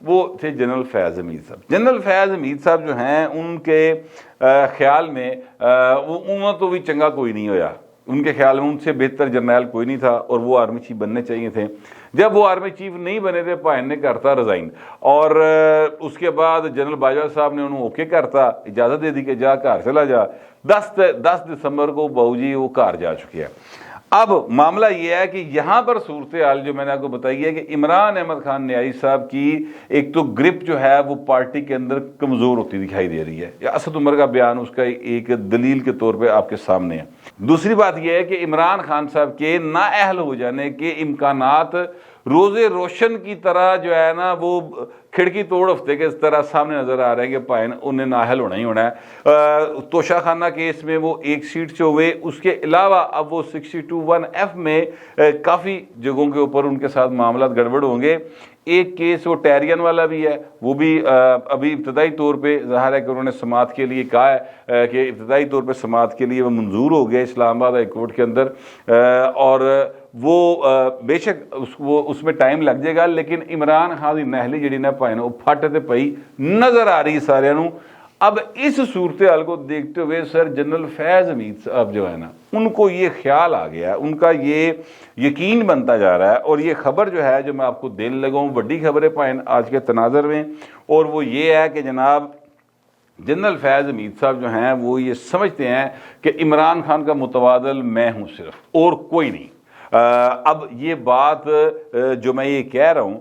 وہ تھے جنرل فیض حمید صاحب۔ جنرل فیض حمید صاحب جو ہیں ان کے خیال میں وہ تو بھی چنگا کوئی نہیں ہویا، ان کے خیال میں ان سے بہتر جرنیل کوئی نہیں تھا اور وہ آرمی چیف بننے چاہیے تھے۔ جب وہ آرمی چیف نہیں بنے تھے پائن نے کرتا ریزائن، اور اس کے بعد جنرل باجوہ صاحب نے انہوں اوکے کرتا، اجازت دے دی کہ جا گھر چلا جا۔ 10 دسمبر کو بہو جی وہ گھر جا چکے ہیں۔ اب معاملہ یہ ہے کہ یہاں پر صورتحال جو میں نے آپ کو بتائی ہے کہ عمران احمد خان نیائی صاحب کی ایک تو گرپ جو ہے وہ پارٹی کے اندر کمزور ہوتی دکھائی دے رہی ہے، یا اسد عمر کا بیان اس کا ایک دلیل کے طور پہ آپ کے سامنے ہے۔ دوسری بات یہ ہے کہ عمران خان صاحب کے نااہل ہو جانے کے امکانات روزے روشن کی طرح جو ہے نا وہ کھڑکی توڑ ہفتے کے اس طرح سامنے نظر آ رہا ہے کہ پائن انہیں نااہل ہونا ہی ہونا ہے۔ توشہ خانہ کیس میں وہ 1 سیٹ سے ہوئے، اس کے علاوہ اب وہ 62(1)F میں کافی جگہوں کے اوپر ان کے ساتھ معاملات گڑبڑ ہوں گے۔ ایک کیس وہ ٹیرین والا بھی ہے، وہ بھی ابھی ابتدائی طور پہ ظاہر ہے کہ انہوں نے سماعت کے لیے کہا ہے کہ ابتدائی طور پہ سماعت کے لیے وہ منظور ہو گئے اسلام آباد ہائی کورٹ کے اندر، اور وہ بے شک اس میں ٹائم لگ جائے گا، لیکن عمران خان دی نہلی جڑی نا پائے نا وہ پھٹ تے پئی نظر آ رہی سارے نوں۔ اب اس صورتحال کو دیکھتے ہوئے سر جنرل فیض حمید صاحب جو ہے نا ان کو یہ خیال آ گیا، ان کا یہ یقین بنتا جا رہا ہے، اور یہ خبر جو ہے جو میں آپ کو دینے لگا ہوں بڑی خبر ہے پائن آج کے تناظر میں، اور وہ یہ ہے کہ جناب جنرل فیض حمید صاحب جو ہیں وہ یہ سمجھتے ہیں کہ عمران خان کا متبادل میں ہوں صرف، اور کوئی نہیں۔ اب یہ بات جو میں یہ کہہ رہا ہوں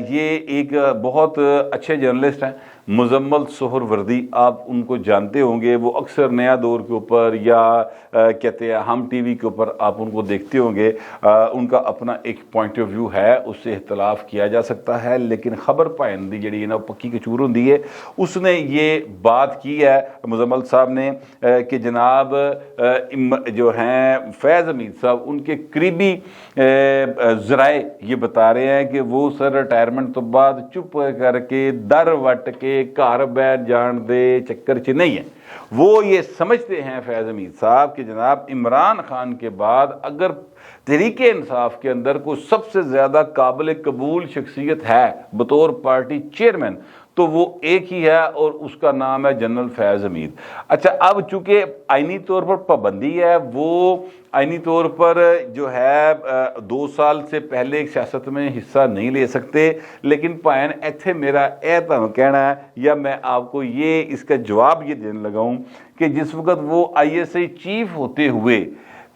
یہ ایک بہت اچھے جرنلسٹ ہیں مزمل سہروردی، آپ ان کو جانتے ہوں گے، وہ اکثر نیا دور کے اوپر یا کہتے ہیں ہم ٹی وی کے اوپر آپ ان کو دیکھتے ہوں گے۔ ان کا اپنا ایک پوائنٹ آف ویو ہے، اس سے اختلاف کیا جا سکتا ہے، لیکن خبر پائندی جڑی ہے نا پکی کچور ہوندی ہے۔ اس نے یہ بات کی ہے مزمل صاحب نے کہ جناب جو ہیں فیض حمید صاحب ان کے قریبی ذرائع یہ بتا رہے ہیں کہ وہ سر ریٹائرمنٹ تو بعد چپ کر کے در وٹ کے گھر بیٹھ جان دے چکر چ نہیں ہے۔ وہ یہ سمجھتے ہیں فیض حمید صاحب کہ جناب عمران خان کے بعد اگر تحریک انصاف کے اندر کوئی سب سے زیادہ قابل قبول شخصیت ہے بطور پارٹی چیئرمین تو وہ ایک ہی ہے، اور اس کا نام ہے جنرل فیض حمید۔ اچھا اب چونکہ آئینی طور پر پابندی ہے، وہ آئینی طور پر جو ہے 2 سال سے پہلے سیاست میں حصہ نہیں لے سکتے، لیکن پائن ایتھے میرا تمہیں کہنا ہے یا میں آپ کو یہ اس کا جواب یہ دینے لگا ہوں کہ جس وقت وہ ISI چیف ہوتے ہوئے،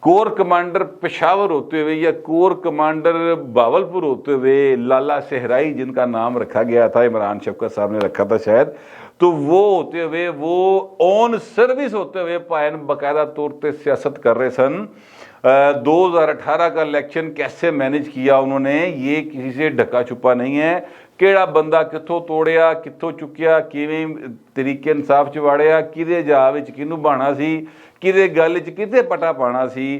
کور کمانڈر پشاور ہوتے ہوئے یا کور کمانڈر باولپور ہوتے ہوئے لالا صحرائی جن کا نام رکھا گیا تھا، عمران شفقت صاحب نے رکھا تھا شاید، تو وہ ہوتے ہوئے وہ آن سروس ہوتے ہوئے پائن باقاعدہ طور پہ سیاست کر رہے سن۔ 2018 کا الیکشن کیسے مینج کیا انہوں نے یہ کسی سے ڈھکا چھپا نہیں ہے۔ کیڑا بندہ کتھوں توڑیا کتھوں چکیا کیویں تحریک انصاف چواڑیا کدے جا وچ کینوں بانا سی کدے گل وچ کدے پٹا پانا سی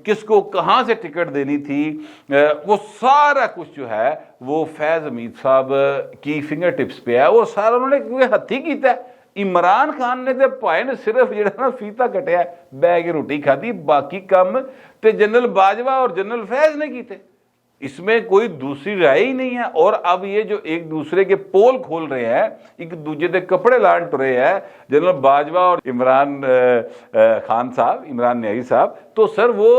کس کو کہاں سے ٹکٹ دینی تھی، وہ سارا کچھ جو ہے وہ فیض حمید صاحب کی فنگر ٹپس پہ ہے، وہ سارا انہوں نے کیونکہ ہتھی کیتا ہے۔ عمران خان نے تے پائے نے صرف جڑا نا فیتا کٹیا بہ کے روٹی کھادی، باقی کام تے جنرل باجوہ اور جنرل فیض نے کیتے، اس میں کوئی دوسری رائے ہی نہیں ہے۔ اور اب یہ جو ایک دوسرے کے پول کھول رہے ہیں، ایک دوسرے دے کپڑے لان ٹرے ہیں جنرل باجوہ اور عمران خان صاحب، عمران نیائی صاحب، تو سر وہ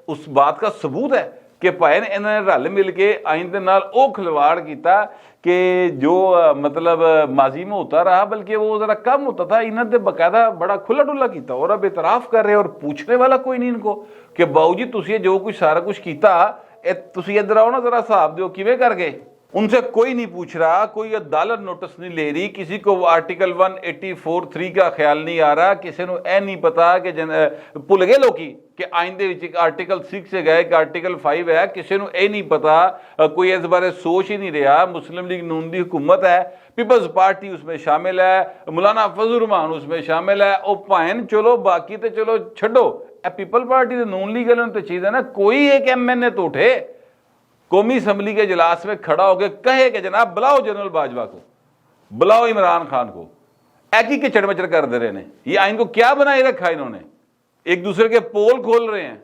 اس بات کا ثبوت ہے کہ پائے نے انہوں نے رل مل کے آئین دے نال او کھلواڑ کیتا کہ جو مطلب ماضی میں ہوتا رہا بلکہ وہ ذرا کم ہوتا تھا، انہوں نے باقاعدہ بڑا کھلا ڈلا کیتا، اور اب اعتراف کر رہے اور پوچھنے والا کوئی نہیں ان کو کہ باؤ جی تسی جو کچھ سارا کچھ کیتا تسی ادھر آؤ نا ذرا حساب دیو کیویں کر گئے۔ ان سے کوئی نہیں پوچھ رہا، کوئی عدالت نوٹس نہیں لے رہی، کسی کو آرٹیکل 184(3) کا خیال نہیں آ رہا، کسی نو اے نہیں پتا کہ بھول گئے لوکی کہ آئندے وچ آرٹیکل 6 سے گئے کہ آرٹیکل 5 ہے، کسی نو اے نہیں پتا، کوئی اس بارے سوچ ہی نہیں رہا۔ مسلم لیگ نون دی حکومت ہے، پیپلز پارٹی اس میں شامل ہے، مولانا فضل الرحمان اس میں شامل ہے، او پائن چلو باقی تے چلو چھڈو، اے پیپل پارٹی تے نون لیگ والوں تے چیز ہے نا، کوئی ایک MNA تو اٹھے قومی اسمبلی کے اجلاس میں کھڑا ہو کے کہے کہ جناب بلاؤ جنرل باجوہ کو، بلاؤ عمران خان کو، ایک ہی کچڑ مچڑ کر دے رہے ہیں۔ یہ آئین کو کیا بنائی رکھا انہوں نے، ایک دوسرے کے پول کھول رہے ہیں،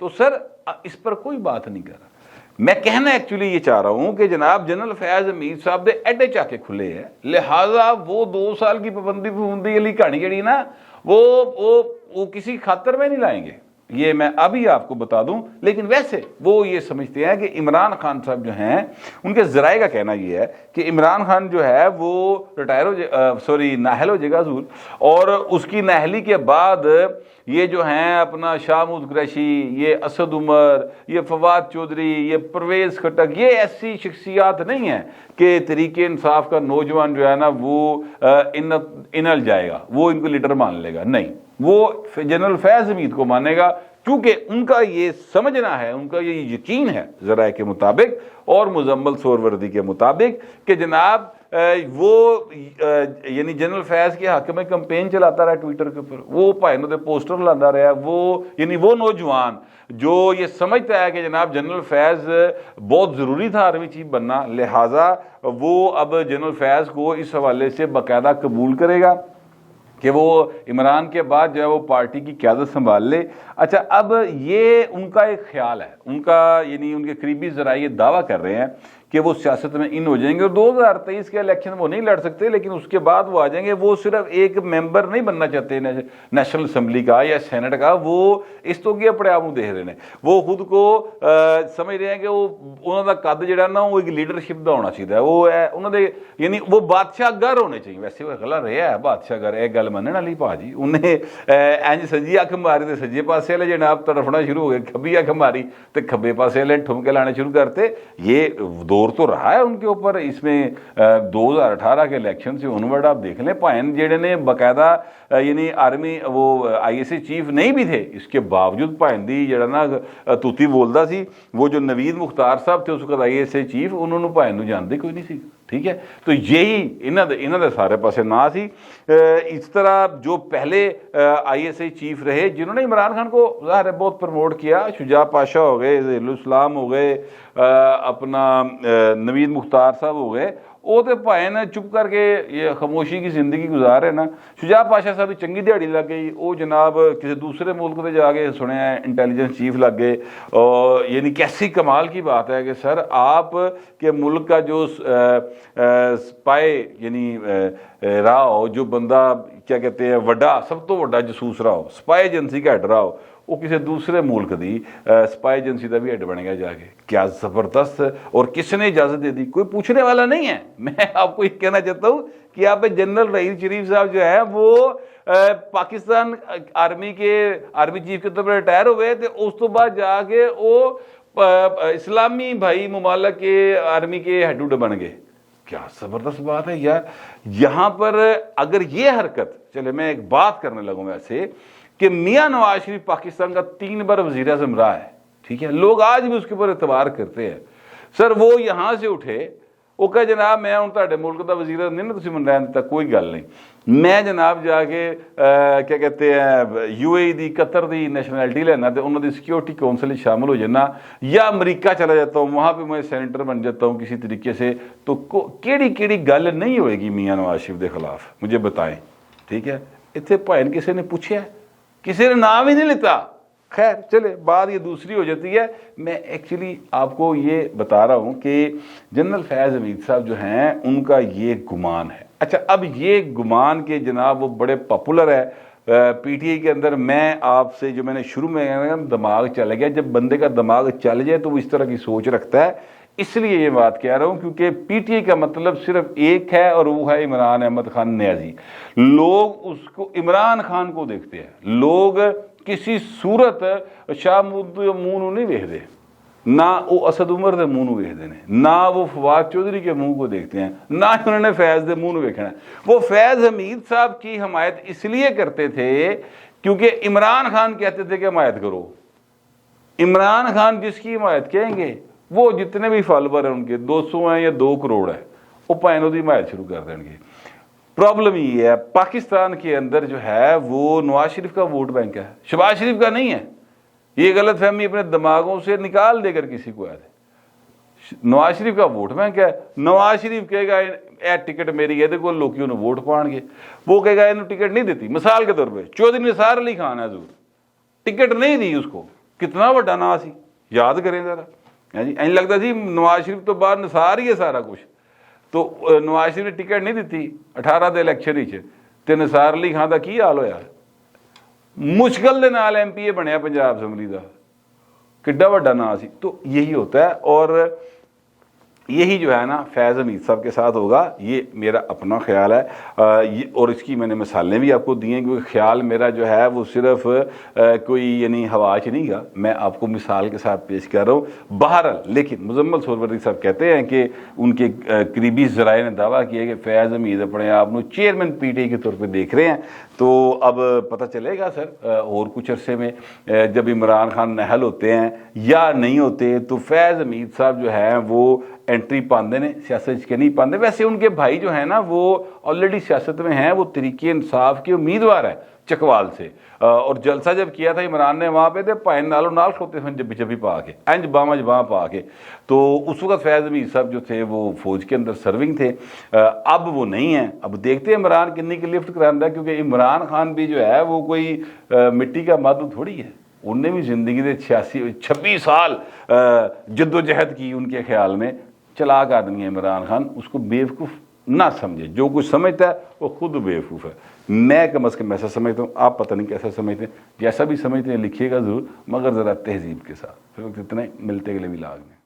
تو سر اس پر کوئی بات نہیں کر رہا۔ میں کہنا ایکچولی یہ چاہ رہا ہوں کہ جناب جنرل فیاض حمید صاحب دے ایڈے چاکے کھلے ہیں، لہٰذا وہ 2 سال کی پابندی علی کہانی جڑی نا وہ کسی خاطر میں نہیں لائیں گے، یہ میں ابھی آپ کو بتا دوں۔ لیکن ویسے وہ یہ سمجھتے ہیں کہ عمران خان صاحب جو ہیں ان کے ذرائع کا کہنا یہ ہے کہ عمران خان جو ہے وہ ریٹائر نااہل ہو جائے گا حضور، اور اس کی نااہلی کے بعد یہ جو ہیں اپنا شاہ محمود قریشی، یہ اسد عمر، یہ فواد چودھری، یہ پرویز خٹک، یہ ایسی شخصیات نہیں ہیں کہ تحریک انصاف کا نوجوان جو ہے نا وہ انل جائے گا، وہ ان کو لیڈر مان لے گا، نہیں، وہ جنرل فیاض حمید کو مانے گا، کیونکہ ان کا یہ سمجھنا ہے، ان کا یہ یقین ہے ذرائع کے مطابق اور مزمل سہروردی کے مطابق کہ جناب وہ یعنی جنرل فیاض کے حق میں کمپین چلاتا رہا ٹویٹر کے اوپر، وہ پائنوں دے پوسٹر لاتا رہا، وہ نوجوان جو یہ سمجھتا ہے کہ جناب جنرل فیاض بہت ضروری تھا آرمی چیف بننا، لہٰذا وہ اب جنرل فیاض کو اس حوالے سے باقاعدہ قبول کرے گا کہ وہ عمران کے بعد جو ہے وہ پارٹی کی قیادت سنبھال لے۔ اچھا، اب یہ ان کا ایک خیال ہے، ان کا یعنی ان کے قریبی ذرائع یہ دعویٰ کر رہے ہیں کہ وہ سیاست میں ان ہو جائیں گے، اور 2023 کے الیکشن وہ نہیں لڑ سکتے، لیکن اس کے بعد وہ آ جائیں گے۔ وہ صرف ایک ممبر نہیں بننا چاہتے نیشنل اسمبلی کا یا سینٹ کا، وہ اس تو کیا اپنے آپ دیکھ رہے ہیں، وہ خود کو سمجھ رہے ہیں کہ وہ انہوں کا قد جڑا نا وہ ایک لیڈرشپ دا ہونا چاہیے، وہ انہوں نے یعنی وہ بادشاہ گر ہونے چاہیے۔ ویسے وہ اگلا رہا ہے بادشاہ گر، ایک گل مننے والی بھاجی، انہیں انج سجی اکھ ماری تے سجے پاسے والے جناب تڑفنا شروع ہو گئے، کھبی اکھ ماری تے کھبے پاسے والے ٹھمکے لانے شروع کرتے۔ یہ دور تو رہا ہے ان کے اوپر، اس میں 2018 کے الیکشن سے انورڈ آپ دیکھ لیں، پائن جڑے نے باقاعدہ یعنی آرمی وہ ISA چیف نہیں بھی تھے، اس کے باوجود پائن دی جڑا نا توتی بولدا سی، وہ جو نوید مختار صاحب تھے اس وقت ISA چیف، انہوں نے پائن نو جانتے کوئی نہیں سی، ٹھیک ہے۔ تو یہی انہوں نے سارے پاسے نہ سی۔ اس طرح جو پہلے ISA چیف رہے جنہوں نے عمران خان کو ظاہر ہے بہت پروموٹ کیا، شجاع پاشا ہو گئے، ذیل الاسلام ہو گئے، اپنا نوید مختار صاحب ہو گئے، وہ تو بھائی نے چپ کر کے یہ خاموشی کی زندگی گزارے نا۔ شجاع پاشا صاحب چنگی دیہڑی لگ گئی، وہ جناب کسی دوسرے ملک سے جا کے سنیا انٹیلیجنس چیف لگ گئے، اور یعنی کیسی کمال کی بات ہے کہ سر آپ کے ملک کا جو سپائے یعنی رہا ہو، جو بندہ کیا کہتے ہیں وڈا سب تو وڈا جاسوس رہا ہو، سپائی ایجنسی کا ہیڈ رہا ہو، وہ کسی دوسرے ملک دی سپائی ایجنسی کا بھی ہیڈ بنے گا جا کے، کیا زبردست! اور کس نے اجازت دے دی؟ کوئی پوچھنے والا نہیں ہے۔ میں آپ کو یہ کہنا چاہتا ہوں کہ آپ جنرل رحیل شریف صاحب جو ہے وہ پاکستان آرمی چیف کے طور پر ریٹائر ہوئے تھے، اس تو بعد جا کے وہ اسلامی بھائی ممالک کے آرمی کے ہیڈ بن گئے۔ کیا زبردست بات ہے یار! یہاں پر اگر یہ حرکت چلے، میں ایک بات کرنے لگوں ایسے کہ میاں نواز شریف پاکستان کا 3 بار وزیر اعظم رہا ہے، ٹھیک ہے، لوگ آج بھی اس کے اوپر اعتبار کرتے ہیں۔ سر وہ یہاں سے اٹھے، وہ کہا جناب میں ہوں تہاڈے ملک دا وزیر اعظم نہیں نا، تسی من رہن دیتا، کوئی گل نہیں، میں جناب جا کے کیا کہتے ہیں UAE دی قطر دی نیشنلٹی لینا، تے انہوں دی سیکیورٹی کونسل شامل ہو جانا، یا امریکہ چلا جاتا ہوں، وہاں پہ میں سینیٹر بن جاتا ہوں کسی طریقے سے، تو کیڑی گل نہیں ہوئے گی میاں نواز شریف دے خلاف، مجھے بتائیں، ٹھیک ہے۔ اتنے بھائی کسی نے پوچھا، کسی نے نام ہی نہیں لیتا۔ خیر چلے، بات یہ دوسری ہو جاتی ہے۔ میں ایکچولی آپ کو یہ بتا رہا ہوں کہ جنرل فیاض حمید صاحب جو ہیں ان کا یہ گمان ہے۔ اچھا، اب یہ گمان کے جناب وہ بڑے پاپولر ہے PTI کے اندر۔ میں آپ سے جو میں نے شروع میں دماغ چل گیا، جب بندے کا دماغ چل جائے تو وہ اس طرح کی سوچ رکھتا ہے، اس لیے یہ بات کہہ رہا ہوں کیونکہ PTI کا مطلب صرف ایک ہے اور وہ ہے عمران احمد خان نیازی۔ لوگ اس کو عمران خان کو دیکھتے ہیں، لوگ کسی صورت شاہ محمود منہ نہیں ویکھتے، نہ وہ اسد عمر دے منہ ویکھتے ہیں، نہ وہ فواد چودھری کے منہ کو دیکھتے ہیں، نہ انہوں نے فیض دے منہ ویکھنا ہے۔ وہ فیض حمید صاحب کی حمایت اس لیے کرتے تھے کیونکہ عمران خان کہتے تھے کہ حمایت کرو۔ عمران خان جس کی حمایت کہیں گے، وہ جتنے بھی فالوور ہیں ان کے 200 ہیں یا 2 کروڑ ہے، وہ پائنوں کی حمایت شروع کر دیں گے۔ پرابلم یہ ہے پاکستان کے اندر جو ہے وہ نواز شریف کا ووٹ بینک ہے، شہباز شریف کا نہیں ہے۔ یہ غلط فہمی اپنے دماغوں سے نکال دے کر کسی کو آئے تھے، نواز شریف کا ووٹ بینک ہے۔ نواز شریف کہے گا اے ٹکٹ میری ہے، دیکھو لوگ انہوں ووٹ پان گے، وہ کہے گا انہوں ٹکٹ نہیں دیتی۔ مثال کے طور پہ چودھری نثار علی خان ہے حضور، ٹکٹ نہیں دی اس کو، کتنا بڑا نا سی، یاد کریں ذرا، جی این لگتا سی نواز شریف تو بعد نثار ہی ہے سارا کچھ. تو نواز شریف نے ٹکٹ نہیں دیتی 18 دے الیکشن ہی تے نثار علی خان دا کی حال ہویا. مشکل دے نال ایم پی اے بنیا پنجاب اسمبلی دا, کڈا وڈا نا سی. تو یہی ہوتا ہے, اور یہی جو ہے نا فیض حمید صاحب کے ساتھ ہوگا, یہ میرا اپنا خیال ہے. اور اس کی میں نے مثالیں بھی آپ کو دی ہیں, کیونکہ خیال میرا جو ہے وہ صرف کوئی یعنی ہوا چ نہیں گا, میں آپ کو مثال کے ساتھ پیش کر رہا ہوں. بہرحال لیکن مزمل سہروردی صاحب کہتے ہیں کہ ان کے قریبی ذرائع نے دعویٰ کیا کہ فیض حمید اپنے آپ کو چیئرمین پی ٹی آئی کے طور پہ دیکھ رہے ہیں. تو اب پتہ چلے گا سر اور کچھ عرصے میں جب عمران خان نہل ہوتے ہیں یا نہیں ہوتے, تو فیض حمید صاحب جو ہیں وہ انٹری پاندے نے, سیاست کے نہیں پاندے. ویسے ان کے بھائی جو ہیں نا وہ آلریڈی سیاست میں ہیں, وہ تحریک انصاف کے امیدوار ہیں چکوال سے. اور جلسہ جب کیا تھا عمران نے وہاں پہ تے پائن نالوں نال کھوتے تھے جبی جبی پا کے, انج باں پا کے. تو اس وقت فیض حمید صاحب جو تھے وہ فوج کے اندر سرونگ تھے, اب وہ نہیں ہیں. اب دیکھتے ہیں عمران کنی کی لفٹ کرانا ہے, کیونکہ عمران خان بھی جو ہے وہ کوئی مٹی کا مادو تھوڑی ہے. انہوں نے بھی زندگی دے 26 سال جد و جہد کی ان کے خیال میں. چلاک آدمی ہے عمران خان, اس کو بیوقوف نہ سمجھے. جو کچھ سمجھتا ہے وہ خود بیوقوف ہے. میں کم از کم ایسا سمجھتا ہوں, آپ پتہ نہیں کیسا سمجھتے ہیں. جیسا بھی سمجھتے ہیں لکھیے گا ضرور, مگر ذرا تہذیب کے ساتھ. پھر وقت اتنے ملتے گلے بھی لاگ میں.